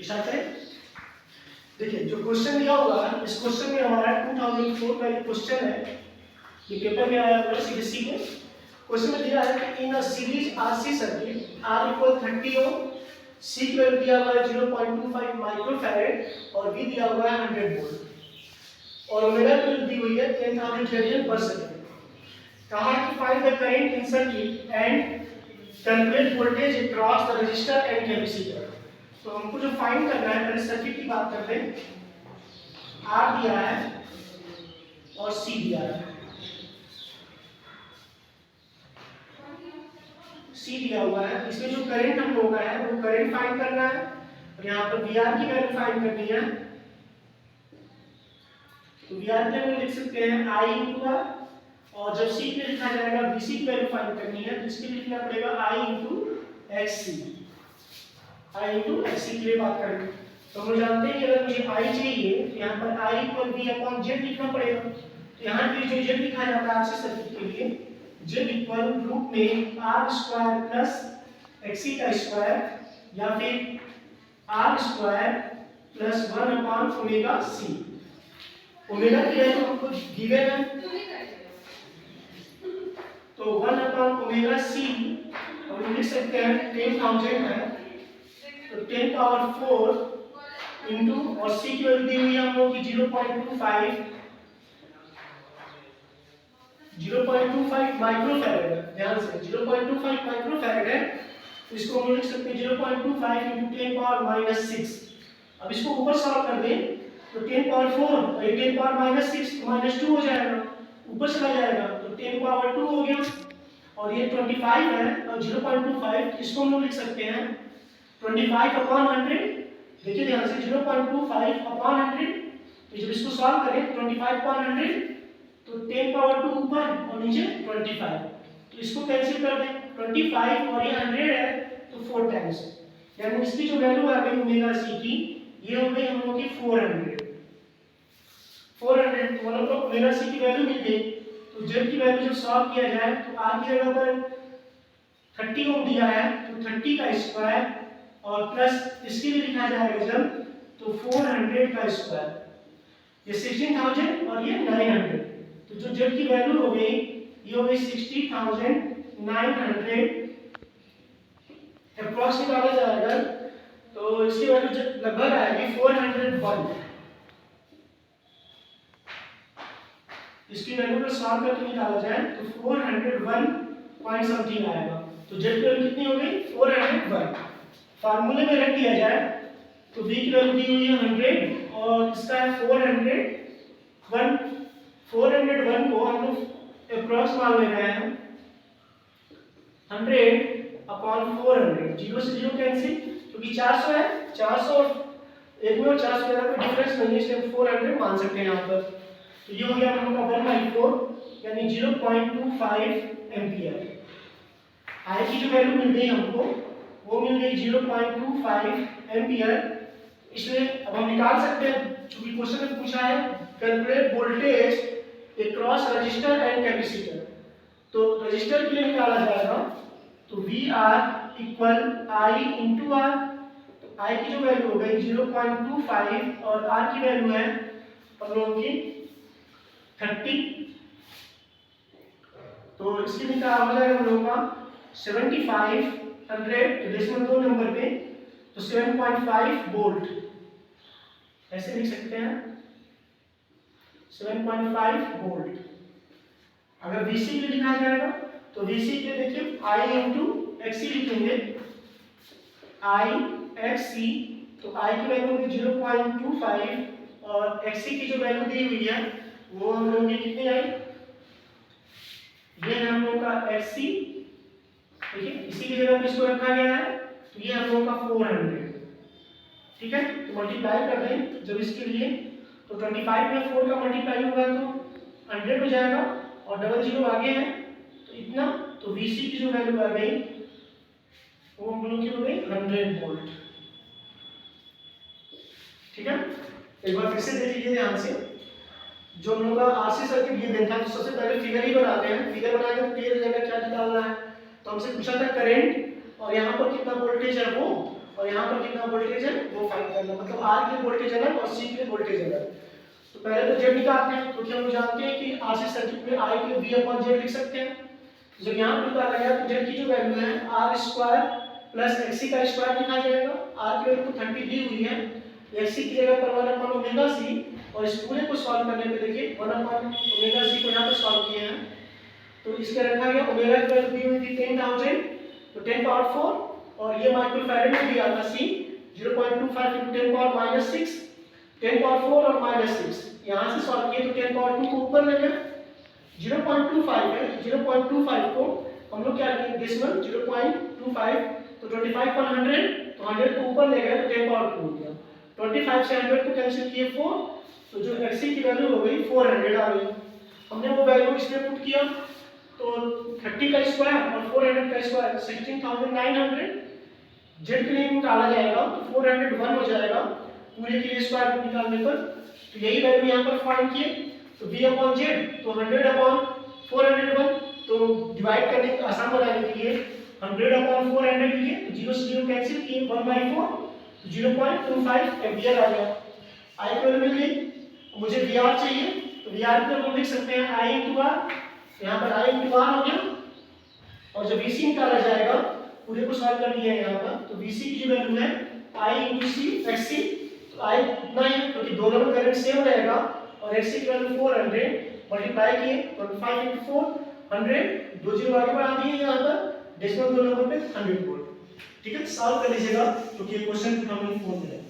Start करें। देखिए जो क्वेश्चन दिया हुआ है, इस क्वेश्चन में हमारा 2004 का ये क्वेश्चन है, ये पेपर में आया हुआ है सीबीएसई के। क्वेश्चन में दिया है कि in a series RC circuit R equal 30 ohm, C की वैल्यू दिया हुआ है 0.25 माइक्रोफैरेड और V दिया हुआ है 100 वोल्ट और ओमेगा की वैल्यू दी हुई है 10,000 रेडियन पर सेकंड। कहा कि find the current in circuit and calculate voltage across the resistor and capacitor. तो हमको जो फाइंड करना है, पहले सर्किट की बात करते हैं। R दिया है और C दिया है। C दिया हुआ है, इसमें जो करंट हम लोग का है वो करंट फाइंड करना है और यहाँ पर VR की वैल्यू फाइंड करनी है। तो VR की वैल्यू लिख सकते हैं I into R और जब C पे लिखा जाएगा VC की वैल्यू फाइंड करनी है तो इसके लिए लिखना पड़ेगा I into XC। I into XC के लिए बात करेंगे तो हम जानते हैं कि अगर मुझे I चाहिए तो यहाँ पर I equal V upon Z लिखना पड़ेगा। तो यहाँ पे जो Z लिखा जाता है RC सर्किट के लिए, Z इक्वल रूट में R स्क्वायर प्लस XC का स्क्वायर या फिर R square plus 1 upon omega C। Omega की वैल्यू हमको गिवन है तो 1 अपॉन ओमेगा C हम लिख सकते हैं 10,000 है तो 10 पावर 4 इंटू और C की वैल्यू दी हुई है हम लोग की 0.25 माइक्रोफैरेड है। ध्यान से 0.25 माइक्रोफैरेड है तो इसको हम लिख सकते हैं 0.25 इंटू 10 पावर माइनस 6। अब इसको ऊपर सॉल्व कर दें तो 10 पावर 4 और 10 पावर माइनस 6 तो माइनस 2 हो जाएगा, ऊपर चला जाएगा तो 10 पावर 2 हो गया और ये 25 है और 0.25 इसको हम लोग लिख सकते हैं 25 अपॉन 100। देखिए ध्यान से 0.25 अपॉन 100, तो जब इसको सॉल्व करें 25 अपॉन 100 तो 10 पावर 2 ऊपर और नीचे 25, तो इसको कैंसिल कर दें 25 और ये 100 है तो 4 टाइम्स, यानी इसकी जो वैल्यू आ गई ओमेगा C की ये हो गई हम लोग की 400 तो हम लोग को ओमेगा C की वैल्यू मिल गई। तो Z की वैल्यू जब सॉल्व किया जाए तो R की जगह पर 30 ओम दिया है तो 30 का स्क्वायर और प्लस इसके लिए लिखा जाएगा जब तो 400 का स्क्वायर, ये 16,000 और ये 900, तो जो Z की वैल्यू हो गई ये हो गई 60,900 अप्रॉक्स निकाला जाएगा तो इसकी वैल्यू लगभग आएगी 401। इसकी वैल्यू को सॉल्व करके निकाला जाए तो 401 पॉइंट समथिंग आएगा। तो Z की वैल्यू कितनी हो गई 401। फार्मूले में रख दिया जाए तो V की वैल्यू दी हुई है 100 और इसका है 401। 401 को हम लोग अप्रॉक्स मान ले रहे हैं 100 अपॉन 400, 0 से 0 कैंसिल क्योंकि 400 है, 400 एक में और 400 में कोई डिफरेंस नहीं है इसलिए 400 मान सकते हैं यहाँ पर। तो ये हो गया हम लोग का 1/4 यानी 0.25 एम्पियर। I की जो वैल्यू मिल गई हमको वो मिल गई 0.25 एम्पियर। इसलिए अब हम निकाल सकते हैं क्योंकि क्वेश्चन में पूछा है calculate voltage across register and capacitor, तो रजिस्टर के लिए निकाला जाएगा तो VR equal I into R। तो I की जो वैल्यू हो गई 0.25 और R की वैल्यू है हम लोगों की 30, तो इसके लिए क्या हो जाएगा हम लोगों का 7500 डेसिमल 2 नंबर पे तो 7.5 वोल्ट ऐसे लिख सकते हैं 7.5 वोल्ट। अगर VC के लिए लिखा जाएगा तो VC के देखिए I इंटू XC लिखेंगे I XC, तो I की वैल्यू होगी 0.25 और XC की जो वैल्यू दी हुई है वो हम लोगों की कितनी आई, ये है हम लोगों का XC, ठीक है, इसी की जगह पे इसको रखा गया है तो ये हम लोगों का 400, ठीक है। तो मल्टीप्लाई कर दें जब इसके लिए तो 25 में 4 का मल्टीप्लाई होगा तो 100 हो जाएगा और डबल जीरो आगे है तो इतना, तो VC की जो वैल्यू आ गई वो हम लोग की हो गई 100 वोल्ट, ठीक है। एक बार फिर से देख लीजिए ध्यान से, जो हम लोग का RC सर्किट ये देखा तो सबसे पहले फिगर ही बनाते हैं, फिगर बनाकर क्लियर हो जाएगा क्या निकालना है। तो हमसे पूछा था करंट और यहाँ पर कितना वोल्टेज है वो और यहाँ पर कितना वोल्टेज है वो फाइंड करना, मतलब आर के लिए वोल्टेज अलग और सी के लिए वोल्टेज अलग। तो पहले तो जेड निकालते हैं, क्योंकि हम जानते हैं कि आरसी सर्किट में आई के वी अपॉन जेड लिख सकते हैं। तो जब यहाँ पर निकाला गया तो जेड की जो वैल्यू है आर स्क्वायर प्लस एक्सी का स्क्वायर लिखा जाएगा। आर की वैल्यू को 30 दी हुई है, एक्सी की जगह पर 1 अपॉन ओमेगा सी, और इस पूरे को सॉल्व करने पे देखिए 1 अपॉन ओमेगा सी को यहाँ पर सॉल्व किए हैं तो इसके रखा गया ओमेगा की वैल्यू दी हुई थी 10,000, तो 10 पावर 4, और ये माइक्रोफैरड में दिया था सी 0.25 × 10 पावर -6, 10 पावर 4 और -6, यहाँ से सॉल्व किए तो 10 पावर 2 को ऊपर ले गए, 0.25 है, 0.25 को हम लोग क्या किए डेसिमल 0.25, तो 25 पर 100, तो 100 को ऊपर ले गए तो 10 पावर 2 हो गया, 25 से 100 को कैंसिल किए 4, तो जो एक्सी की वैल्यू हो गई 400 आ गई। हमने वो वैल्यू इसमें पुट किया तो 30 का स्क्वायर और 400 का स्क्वायर 16,900, जेड के लिए निकाला जाएगा तो 401 हो जाएगा पूरे के लिए स्क्वायर रूट निकालने पर। तो यही वैल्यू यहाँ पर फाइंड किए, तो v अपॉन जेड तो 100 अपॉन 401, तो डिवाइड करने का आसान बनाने के लिए 100 अपॉन 400 लिए, तो 0 से 0 कैंसिल किए 1/4, तो 0.25 एम्पियर आ गया। आई की वैल्यू मिल गई, मुझे VR चाहिए, तो VR को हम लिख सकते हैं I × R, यहाँ पर I × R हो गया, और जब VC निकाला जाएगा पूरे को सॉल्व कर लिया है यहाँ पर, तो VC की जो वैल्यू है I × C XC, तो I इतना ही क्योंकि दोनों में करंट सेम रहेगा, और XC की वैल्यू 400 मल्टीप्लाई किए 25 × 4 100, 2 जीरो आगे बढ़ा दिए यहाँ पर डेसिमल 2 नंबर पे 100 वोल्ट। ठीक है, सॉल्व कर लीजिएगा क्योंकि ये क्वेश्चन 2004 में है।